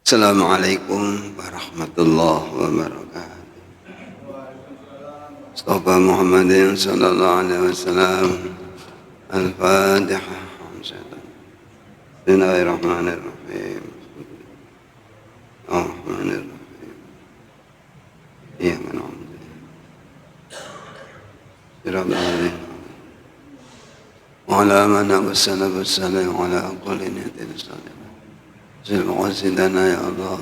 Assalamualaikum warahmatullahi wabarakatuh. Mustafa Muhammadin sallallahu alaihi wasallam. Al-Fatiha. Bismillahirrahmanirrahim. Ar-Rahmanirrahim. Iyyaka na'budu wa iyyaka nasta'in. Wa ala man wassalamu ala kulli niyatin salihah. وسدنا يا الله.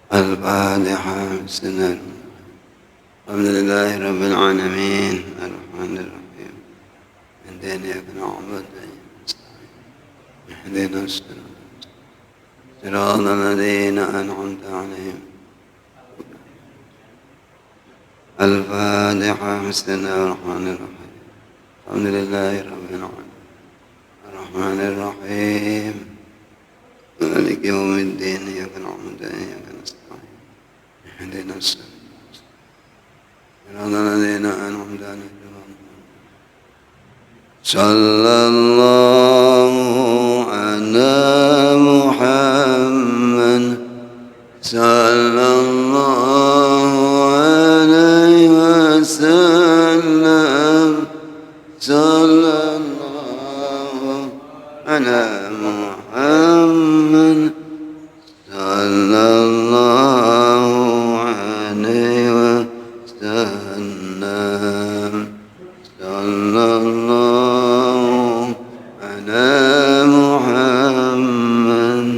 الفاتحة. بسم الله الحمد لله رب العالمين الرحمن الرحيم اهدنا إياك نعبد اهدنا صراط الذين أنعمت عليهم. الفاتحة. بسم الله الرحمن الرحيم الحمد لله رب العالمين الرحمن الرحيم مالك يوم الدين إياك نعبد وإياك نستعين اهدنا الصراط الذين أنعمت عليهم. صلى الله على محمد صلى الله عليه وسلم. صلى على محمد صلى الله عليه وسلم. صلى الله على محمد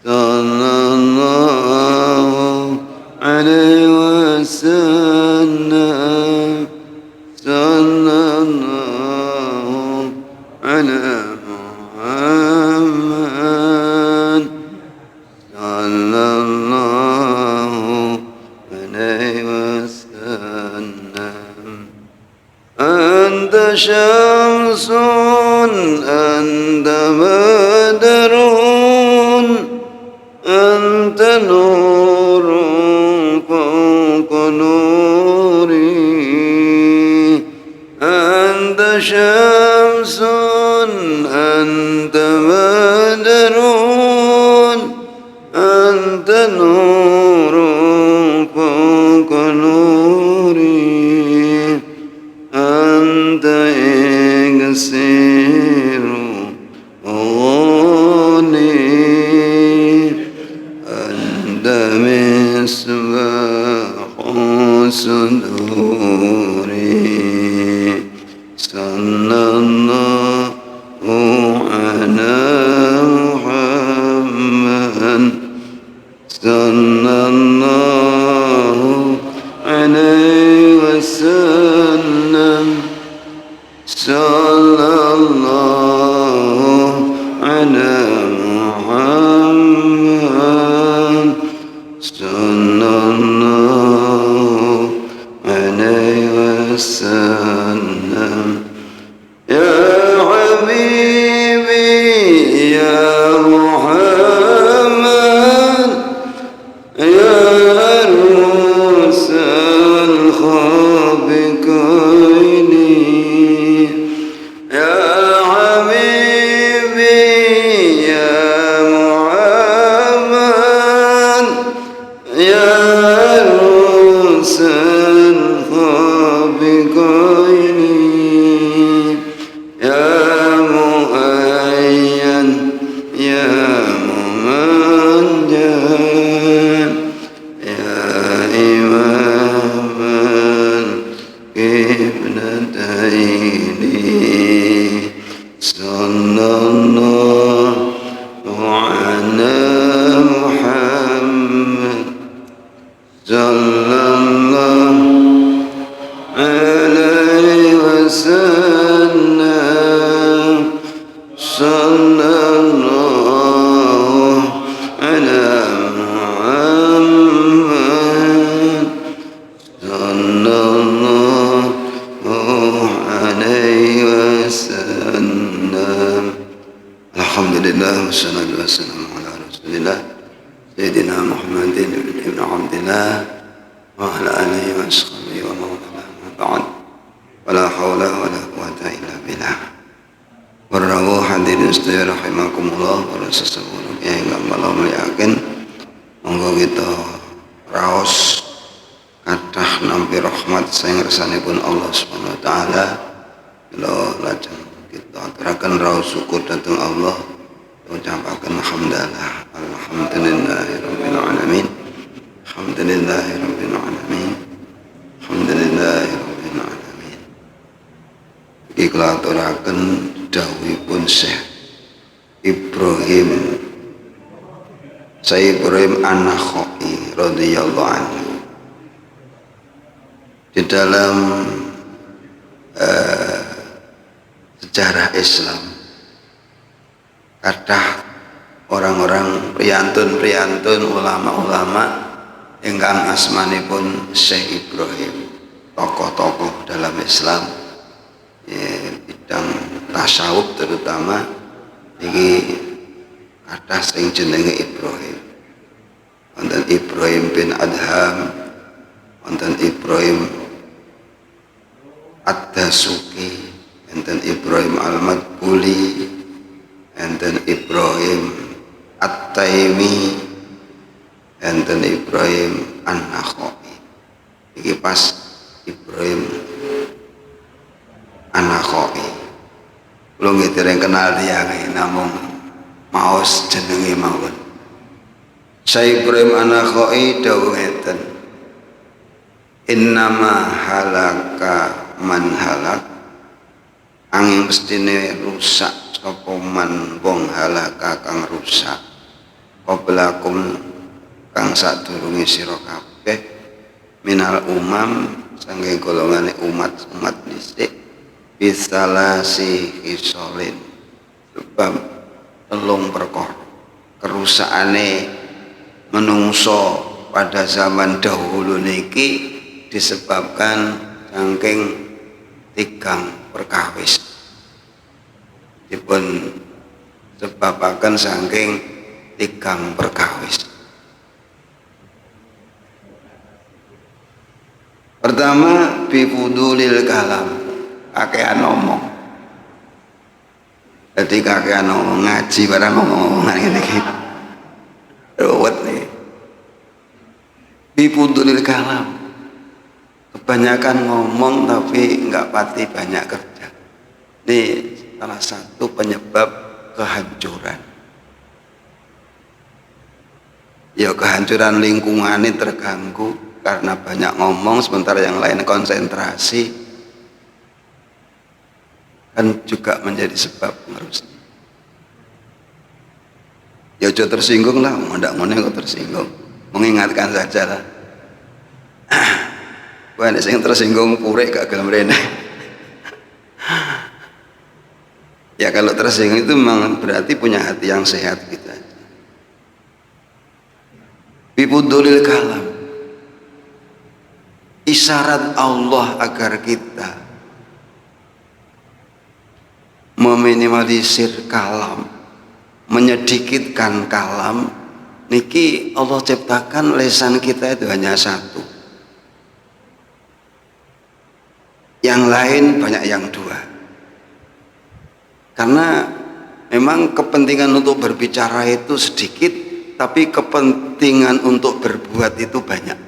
صلى الله عليه وسلم. صلى الله على شمس أنت بدر أنت نور فوق نوري. أنت شمس أنت بدر أنت نور فوق نوري. أنت إكسير أغني أنت مصباح صدوري. صلى الله على محمد صلى الله عليه وسلم. صلى الله على محمد صلى الله عليه وسلم. يا حبيبي يا محمد يا عروس الخابقين. صلى الله على محمد صلى الله عليه وسلم. صلى الله على محمد صلى الله عليه وسلم. الحمد لله والصلاة والسلام على رسول الله سيدنا محمد بن عبد الله وعلى آله وصحبه ومن والاه. بعد ولا حول ولا قوة إلا بالله. Warrawuh hadirin sekalian rahimakumullah wa rasulullah. ingkang kula yakin monggo kita raos kathah nampi rahmat sing ngersanipun Allah Subhanahu wa taala. Kula lajeng kita aturaken raos syukur dhateng Allah, ucapaken hamdalah alhamdulillahirabbil alamin. Alhamdulillahirabbil alamin. Alhamdulillahirabbil alamin. Iki kula aturaken dawuhipun Syekh Ibrahim An-Nakhai radhiyallahu anhu di dalam sejarah Islam. Kathah orang-orang priyantun ulama-ulama ingkang asmanipun Syekh Ibrahim, tokoh-tokoh dalam Islam bidang tasawuf terutama iki kathah sing jenenge Ibrahim. Wonten Ibrahim bin Adham, wonten Ibrahim Ad-Dasuki, wonten Ibrahim Al-Madbuli, wonten Ibrahim At-Taimi, wonten Ibrahim An-Nakhai. Iki pas Ibrahim An-Nakhai. Kula nggih dereng kenal tiyang namung maos jenenge mawon. Syekh Ibrahim An-Nakhai dawuh ngeten. Innama halaka man halak, angin mestine rusak sapa man wong halaka kang rusak qablakum kang sadurunge sira kabeh minal umam saking golongane umat dhisik bisalasi hisolin, sebab telung perkara kerusakane menungso pada zaman dahulu niki disebabkan saking tigang perkawis, dipun sebabaken saking tigang perkawis. Pertama bifudulil kalam, kakean ngomong. Jadi kakean ngomong, ngaji barang ngomong-ngomongan ngene iki. Ruwet nih. Bifudulil kalam, kebanyakan ngomong tapi enggak pati banyak kerja. Ini salah satu penyebab kehancuran. Ya kehancuran lingkungannya terganggu karena banyak ngomong sementara yang lain konsentrasi, kan juga menjadi sebab ngerusnya. Ya jangan tersinggung lah, ndak kok tersinggung, mengingatkan saja lah. Wah, nek sing tersinggung purek gak gelem rene. Ya kalau tersinggung itu memang berarti punya hati yang sehat gitu aja. Bifudulil kalam, isyarat Allah agar kita meminimalisir kalam, menyedikitkan kalam. Niki Allah ciptakan lisan kita itu hanya satu, yang lain banyak yang dua. Karena memang kepentingan untuk berbicara itu sedikit, tapi kepentingan untuk berbuat itu banyak.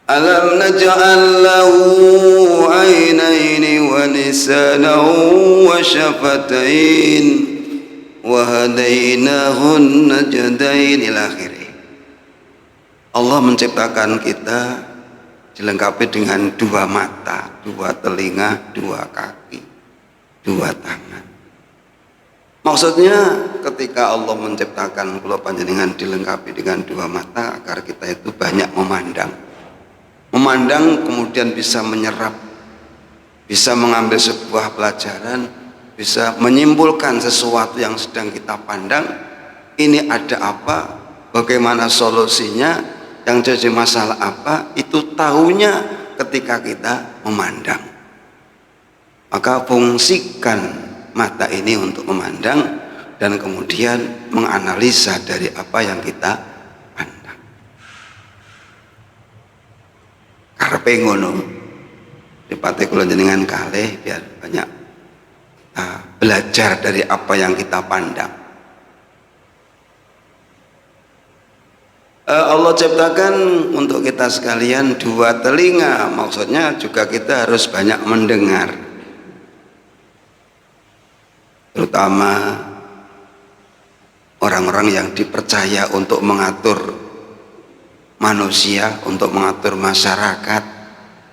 Alam naj'al lahu 'ainaini wa lisanan wa syafatain wa hadainahun najdain ila akhirih. Allah menciptakan kita dilengkapi dengan dua mata, dua telinga, dua kaki, dua tangan. Maksudnya ketika Allah menciptakan kula panjenengan dilengkapi dengan dua mata agar kita itu banyak memandang kemudian bisa menyerap, bisa mengambil sebuah pelajaran, bisa menyimpulkan sesuatu yang sedang kita pandang. Ini ada apa, bagaimana solusinya, yang jadi masalah apa, itu tahunya ketika kita memandang. Maka fungsikan mata ini untuk memandang dan kemudian menganalisa dari apa yang kita pandang. Karepe ngono, dipate kula jenengan kalih biar banyak belajar dari apa yang kita pandang. Allah ciptakan untuk kita sekalian dua telinga, maksudnya juga kita harus banyak mendengar, terutama orang-orang yang dipercaya untuk mengatur manusia, untuk mengatur masyarakat,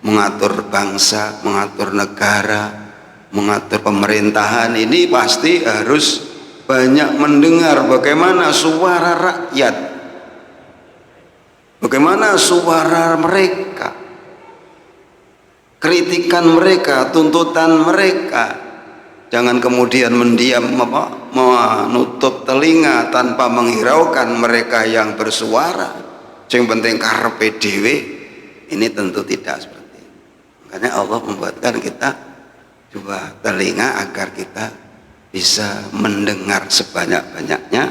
mengatur bangsa, mengatur negara, mengatur pemerintahan. Ini pasti harus banyak mendengar bagaimana suara rakyat, bagaimana suara mereka, kritikan mereka, tuntutan mereka. Jangan kemudian mendiam, menutup telinga tanpa menghiraukan mereka yang bersuara. Yang penting karepe dhewe. Ini tentu tidak seperti itu. Makanya Allah membuatkan kita dua telinga agar kita bisa mendengar sebanyak-banyaknya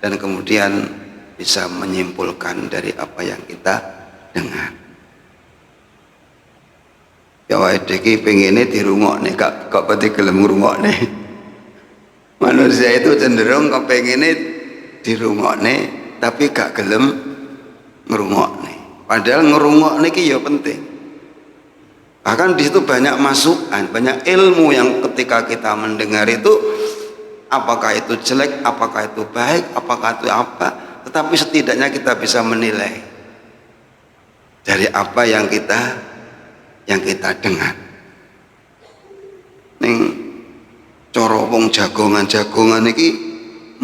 dan kemudian bisa menyimpulkan dari apa yang kita dengar. Ya awake iki pengene dirungokne gak pati gelem ngrungokne. Manusia itu cenderung kepengene dirungokne tapi gak gelem ngrungokne. Padahal ngrungokne iki ya penting. Bahkan di situ banyak masukan, banyak ilmu yang ketika kita mendengar itu, apakah itu jelek, apakah itu baik, apakah itu apa, tetapi setidaknya kita bisa menilai dari apa yang kita dengar. Ning cara wong jagongan iki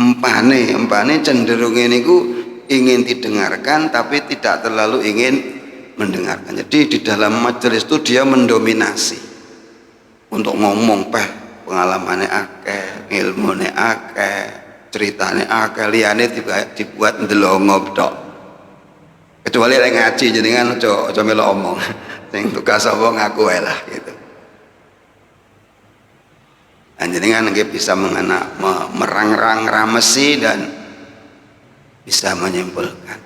empane cenderung niku ingin didengarkan tapi tidak terlalu ingin mendengarkan. Jadi di dalam majelis itu dia mendominasi untuk ngomong pengalamannya akeh, ilmune akeh, ceritane akeh, liyane dibuat ndelongop tok. Kecuali lek ngaji jenengan aja melok omong. Sing tugas apa ngaku wae lah gitu. Jenengan nggih bisa merang-rang ramesi dan bisa menyimpulkan.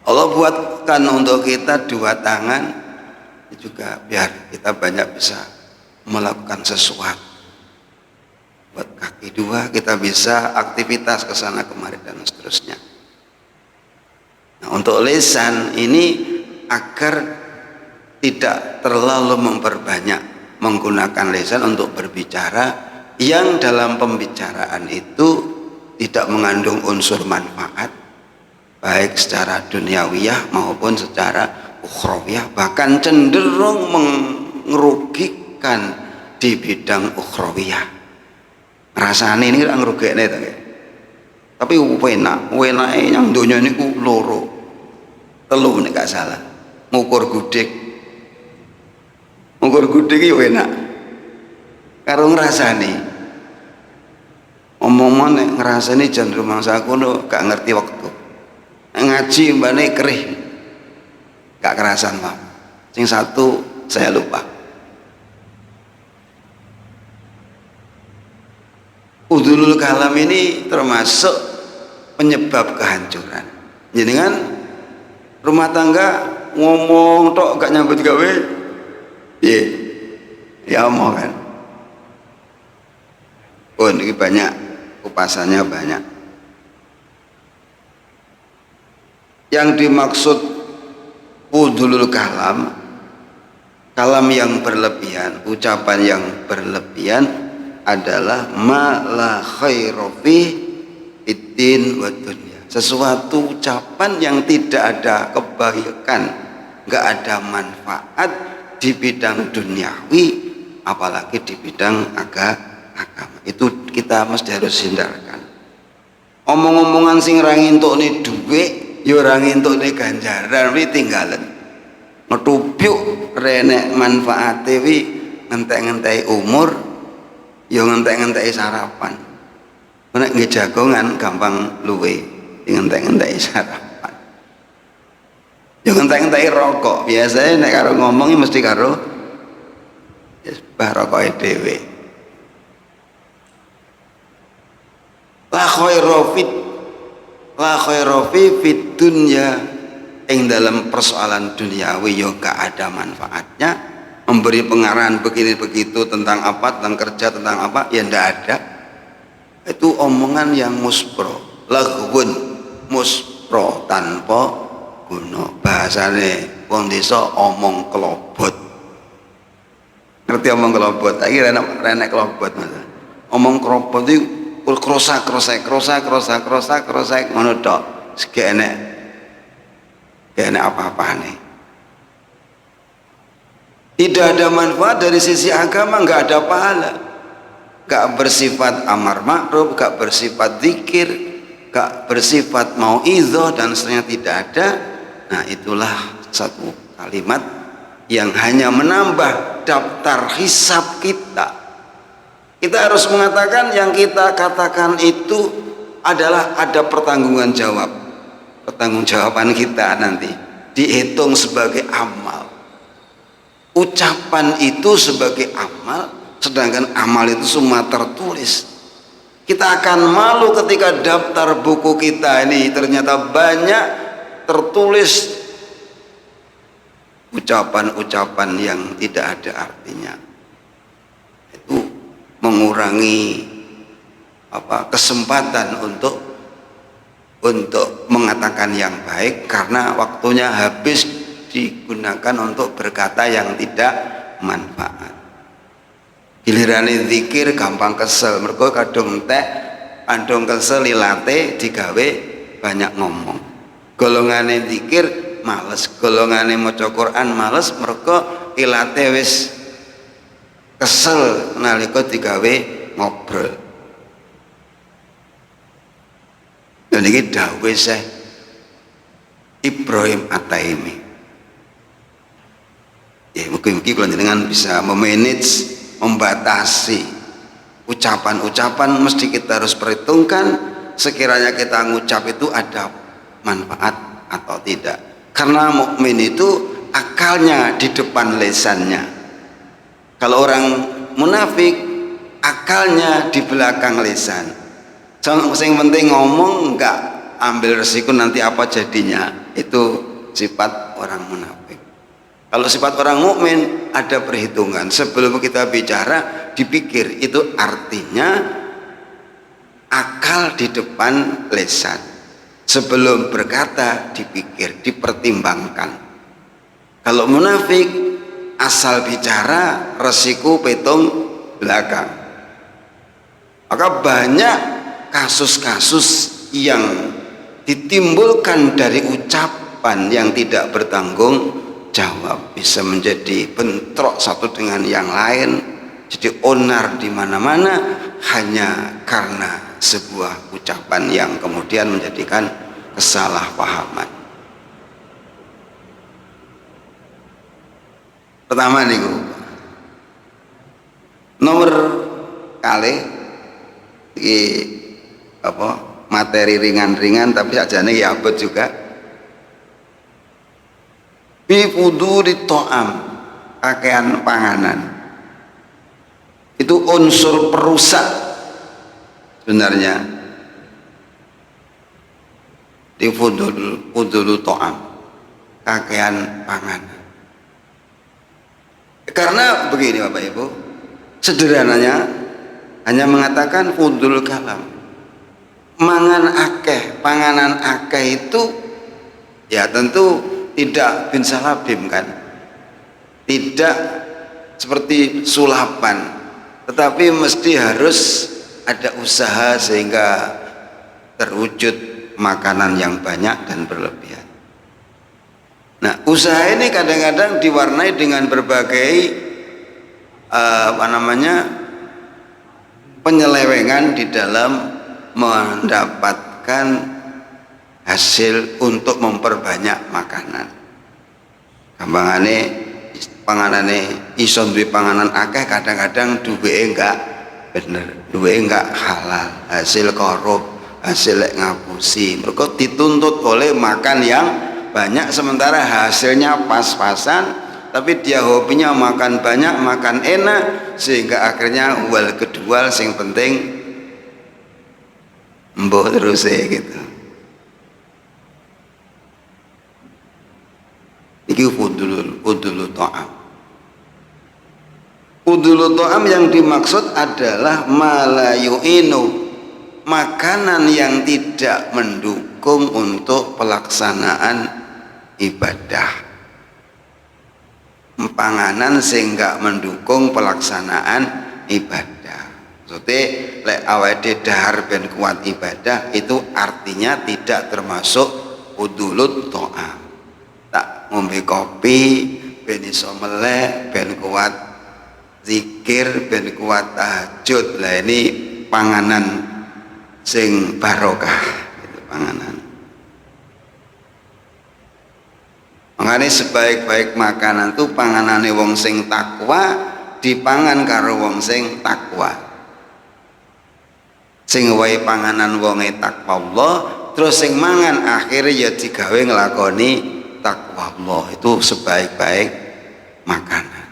Allah buatkan untuk kita dua tangan juga biar kita banyak bisa melakukan sesuatu. Buat kaki dua kita bisa aktivitas ke sana kemari dan seterusnya. Nah, untuk lisan ini agar tidak terlalu memperbanyak menggunakan lisan untuk berbicara yang dalam pembicaraan itu tidak mengandung unsur manfaat baik secara duniawiyah maupun secara ukhrawiyah, bahkan cenderung merugikan di bidang ukhrawiyah. Rasane ini ora ngrugekne to nggih. Tapi enake yang donya niku loro. Telu nek gak salah. Ngukur gudik iki enak karo ngrasani. Omongan nek ngrasani jan rumangsa kono gak ngerti waktu. Ngaji mbane kerih gak kerasan Pak. Sing satu saya lupa. Udhulul kalam ini termasuk penyebab kehancuran. Jadi kan rumah tangga ngomong tok gak nyambut gawe, ya omong kan. Oh ini banyak, kupasannya banyak. Yang dimaksud udhulul kalam, kalam yang berlebihan, ucapan yang berlebihan adalah ma la khairu fi iddin wa dunya. Sesuatu ucapan yang tidak ada kebaikan, nggak ada manfaat di bidang duniawi, apalagi di bidang agama. Itu kita mesti harus hindarkan. Omong-omongan sing ra ngentukne dhuwit, ya ora ngentukne ganjaran wi tinggalan. Ngetupyuk renek manfaate wi ngentek-ngenteki umur, ya ngentek-ngenteki sarapan. Nek nggih jagongan gampang luwe. Ngentek-ngenteki sarapan. Ya ngentek-ngenteki rokok. Biasanya nek karo ngomongi mesti karo bah rokoke dhewe. La khairu fi dunya, ing dalam persoalan duniawi ya gak ada manfaatnya. Memberi pengarahan begini begitu tentang apa, tentang kerja, tentang apa, ya ndak ada. Itu omongan yang musbro, laghun, muspro tanpa guna. Bahasane wong desa omong kelobot. Ngerti omong kelobot? Iki renek kelobot Mas. Omong kelobot iki krosak ngono tok. Sik enek apa-apane. Tidak ada manfaat dari sisi agama, nggak ada pahala, nggak bersifat amar ma'ruf, nggak bersifat zikir, nggak bersifat mau'izah dan seterusnya, tidak ada. Nah, itulah satu kalimat yang hanya menambah daftar hisab kita. Kita harus mengatakan yang kita katakan itu adalah ada pertanggungjawaban kita nanti dihitung sebagai amal. Ucapan itu sebagai amal, sedangkan amal itu semua tertulis. Kita akan malu ketika daftar buku kita ini ternyata banyak tertulis ucapan-ucapan yang tidak ada artinya. Itu mengurangi kesempatan untuk mengatakan yang baik, karena waktunya habis digunakan untuk berkata yang tidak manfaat. Gilirane zikir gampang kesel, mergo kadung kesel ilate digawe banyak ngomong. Golongane zikir males, golongane maca Quran males, mergo ilate wis kesel nalika digawe ngobrol. Dan ini dawuh Syekh Ibrahim At-Taimi. Ya, mungkin kalau dengan bisa memanage, membatasi ucapan-ucapan, mesti kita harus perhitungkan sekiranya kita ngucap itu ada manfaat atau tidak. Karena mukmin itu akalnya di depan lesannya. Kalau orang munafik akalnya di belakang lesan. Yang penting ngomong, enggak ambil resiko nanti apa jadinya. Itu sifat orang munafik. Kalau sifat orang mukmin ada perhitungan. Sebelum kita bicara dipikir, itu artinya akal di depan lesan. Sebelum berkata dipikir, dipertimbangkan. Kalau munafik asal bicara, resiko petung belakang. Maka banyak kasus-kasus yang ditimbulkan dari ucapan yang tidak bertanggung jawab, bisa menjadi bentrok satu dengan yang lain, jadi onar di mana-mana hanya karena sebuah ucapan yang kemudian menjadikan kesalahpahaman. Pertama nih, nomor kali materi ringan-ringan tapi sajane ya abot juga. Bifuduri to'am, pakaian panganan itu unsur perusak sebenarnya. Di fudulu to'am, pakaian panganan. Karena begini Bapak Ibu, sederhananya hanya mengatakan fudul kalam, mangan akeh, panganan akeh itu ya tentu tidak bin salabim kan, tidak seperti sulapan, tetapi mesti harus ada usaha sehingga terwujud makanan yang banyak dan berlebihan. Nah, usaha ini kadang-kadang diwarnai dengan berbagai penyelewengan di dalam mendapatkan hasil untuk memperbanyak makanan. Gampangane panganane iso duwe panganan akeh, kadang-kadang duweke enggak bener, duweke enggak halal, hasil korup, hasil lek ngapusi. Mergo dituntut oleh makan yang banyak sementara hasilnya pas-pasan, tapi dia hobinya makan banyak, makan enak, sehingga akhirnya wal kedual sing penting mbok terus gitu. Iki fudulu ta'am. Fudulu ta'am yang dimaksud adalah malayu'inu, makanan yang tidak mendukung untuk pelaksanaan ibadah. Panganan sing gak mendukung pelaksanaan ibadah. Maksudnya lek awake dahar ben kuat ibadah itu artinya tidak termasuk udulut to'am. Tak ngombe kopi ben iso melek, ben kuat zikir, ben kuat tahajud. Lah ini panganan sing barokah itu panganan. Makanya sebaik-baik makanan itu panganane wong sing takwa dipangan karo wong sing takwa. Sing wae panganan wonge takwa Allah, terus sing mangan akhirnya ya digawe nglakoni takwa Allah. Itu sebaik-baik makanan.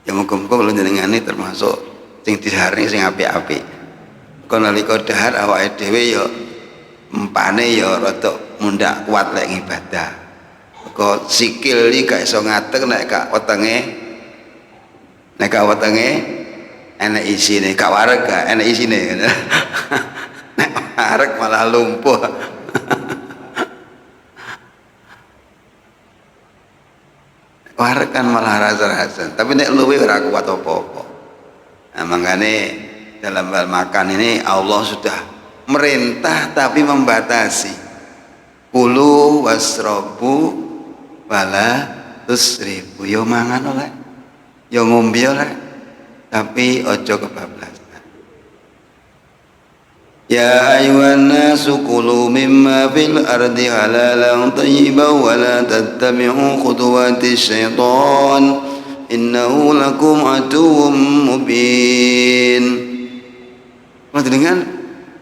Ya muga-muga kula njenengane termasuk sing diharani sing apik-apik. Kok nalika dahar awake dhewe ya empane ya rada mundak kuat lek ibadah. Kok sikil iki gak iso ngadeg nek gak wetenge. Nek gak wetenge enek isine, gak wareg gak enek isine. Nek wareg malah lumpuh. Wareg kan malah rasa-rasa, tapi nek luwe ora kuat apa-apa. Nah, makanya dalam hal makan ini Allah sudah merintah tapi membatasi. Kulu wasrobu wala tusrifu. Yo mangan oleh, yo ngombe oleh, tapi ojo kebablasan. Ya ayuhan nasu kulu mimma fil ardi halalan thayyiban wa la tattabi'u khutuwati syaitan innahu lakum aduwwum mubin. Dengan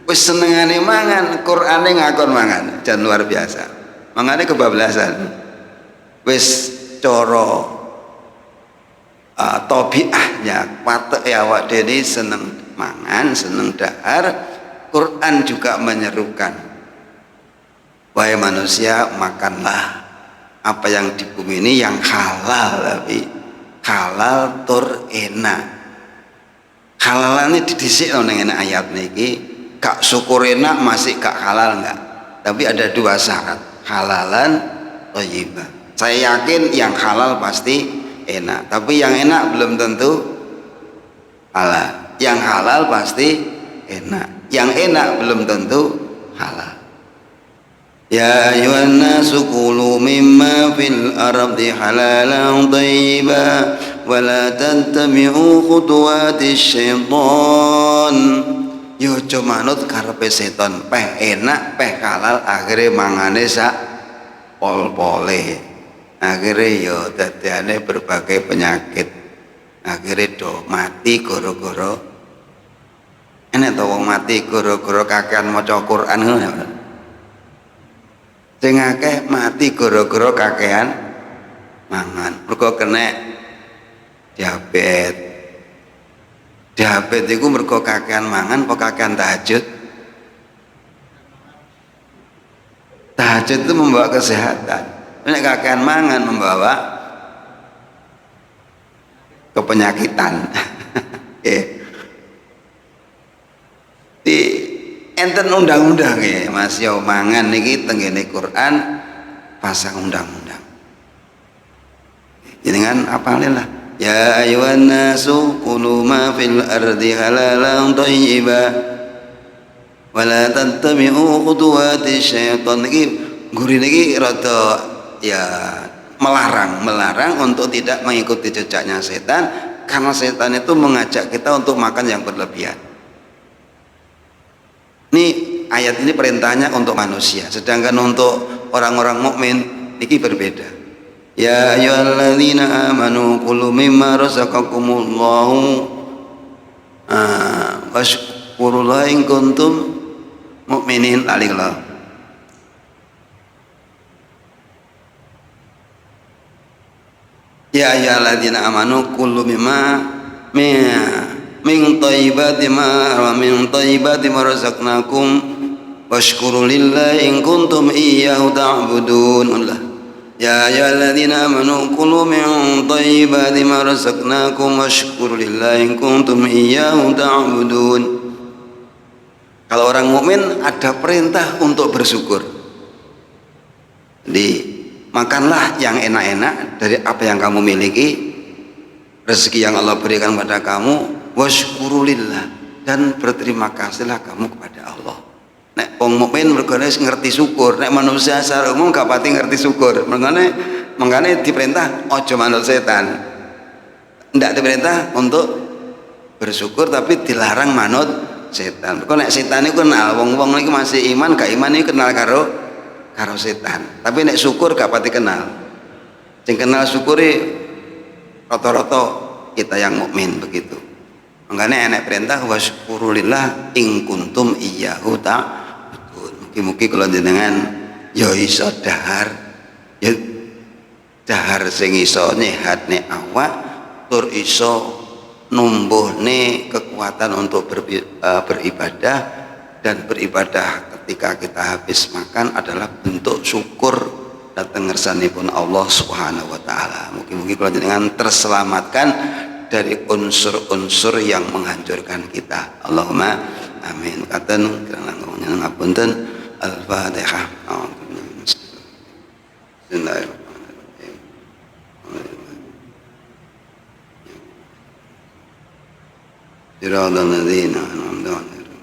wis senengane mangan, Qur'ane ngakon mangan, jan luar biasa. Mangane kebablasan. Wis cara tabiatnya pateke awak dhewe seneng mangan, seneng dahar. Quran juga menyerukan, wahai manusia, makanlah apa yang di bumi ini yang halal, tapi halal tur enak. Halalane didhisik nang enak ayat niki. Gak syukur enak masih gak halal enggak, tapi ada dua syarat, halalan thayyibah. Saya yakin yang halal pasti enak, tapi yang enak belum tentu halal. Yang halal pasti enak, yang enak belum tentu halal. Ya ayuhan nasu kulu mimma fil ardi halalan thayyiban wa la tattabi'u khutuwati syaitan. Yo aja manut karepe setan, peh enak peh halal akhire mangane sak pol-pole. Akhire yo dadane berbagai penyakit. Akhire do mati gara-gara enek to wong mati gara-gara kakean maca Quran ngono. Sing akeh mati gara-gara kakean mangan. Mergo kena diabetes. Diabetes itu mergo kakean mangan apa kakean tahajud? Tahajud itu membawa kesehatan. Nek kakean mangan membawa kepenyakitan. Di enten undang-undang ya Mas yo mangan niki tenggene Quran pasang undang-undang. Jenengan apalilah. Ya ayuhan nasu kulu ma fil ardi halalan thayyiban wa la tattabi'u khutuwati syaitan. Niki gurine iki rada ya melarang untuk tidak mengikuti jejaknya setan, karena setan itu mengajak kita untuk makan yang berlebihan. Ini ayat ini perintahnya untuk manusia, sedangkan untuk orang-orang mukmin niki berbeda. Ya ayyuhalladzina amanu kulu mimma razaqakumullahu washkurullaha in kuntum mu'minin. Alillah. Ya ayyuhalladzina amanu kulu mimma min thayyibati ma razaqnakum washkuru lillahi in kuntum iyyahu ta'budun. Ya ayyuhalladzina amanu kulu min thayyibati ma razaqnakum washkuru lillahi in kuntum iyyahu ta'budun. Kalau orang mukmin ada perintah untuk bersyukur. Jadi makanlah yang enak-enak dari apa yang kamu miliki, rezeki yang Allah berikan pada kamu, washkurulillah, dan berterima kasihlah kamu kepada Allah. Nek wong mukmin mergane ngerti syukur, nek manusia secara umum gak pati ngerti syukur. Mengane diperintah ojo manut setan. Ndak diperintah untuk bersyukur tapi dilarang manut setan. Kok nek setan iku kenal wong-wong iki masih iman, gak iman iki kenal karo setan. Tapi nek syukur gak pati kenal. Sing kenal syukuri rata-rata kita yang mukmin begitu. Makanya enak perintah wasykurulillah in kuntum iyyahu ta'budun. Mugi-mugi kula jenengan ya iso dahar, ya dahar sing iso nyehatne awak, tur iso numbuhne kekuatan untuk beribadah, dan beribadah ketika kita habis makan adalah bentuk syukur datang ngersanipun Allah Subhanahu wa taala. Mugi-mugi kula jenengan terselamatkan dari unsur-unsur yang menghancurkan kita. Allahumma amin. Katen kirana ngapunten. Al-Fatihah. Bismillahirrahmanirrahim. Siratal ladzina an'amta 'alaihim.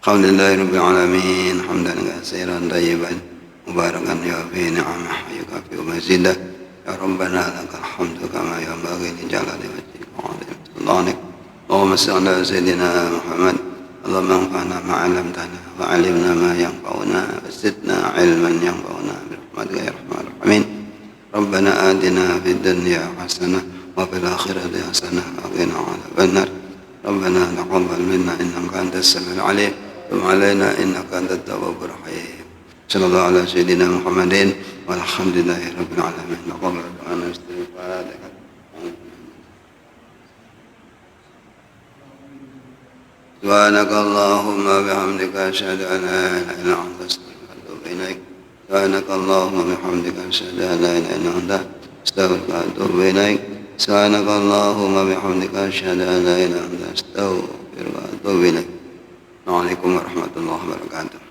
Alhamdulillahi rabbil alamin. Hamdan katsiran thayyiban mubarakan ya fi ni'amah yukafi mazidah. Ya Rabbana lakal hamdu kama yanbaghi li jalali wajhika wa 'azimi sultanik. Allahumma shalli ala sayyidina Muhammad. Allahumma anfa'na ma 'allamtana wa 'allimna ma yanfa'una wa zidna 'ilman yanfa'una bi rahmatika ya arhamar rahimin. Rabbana atina fid dunya hasanah wa fil akhirati hasanah wa qina 'adzabannar. Rabbana taqabbal minna innaka antas samiul 'alim wa tub 'alaina innaka antat tawwabur rahim. Sallallahu ala sayyidina Muhammadin walhamdulillahi rabbil alamin. Taqabbal doa istighfar. Subhanakallahumma bihamdika asyhadu an la ilaha illa anta astaghfiruka wa atubu ilaik. Subhanakallahumma bihamdika asyhadu an la ilaha illa anta astaghfiruka wa atubu ilaik. Subhanakallahumma bihamdika asyhadu an la ilaha illa anta astaghfiruka wa atubu ilaik. Assalamualaikum warahmatullahi wabarakatuh.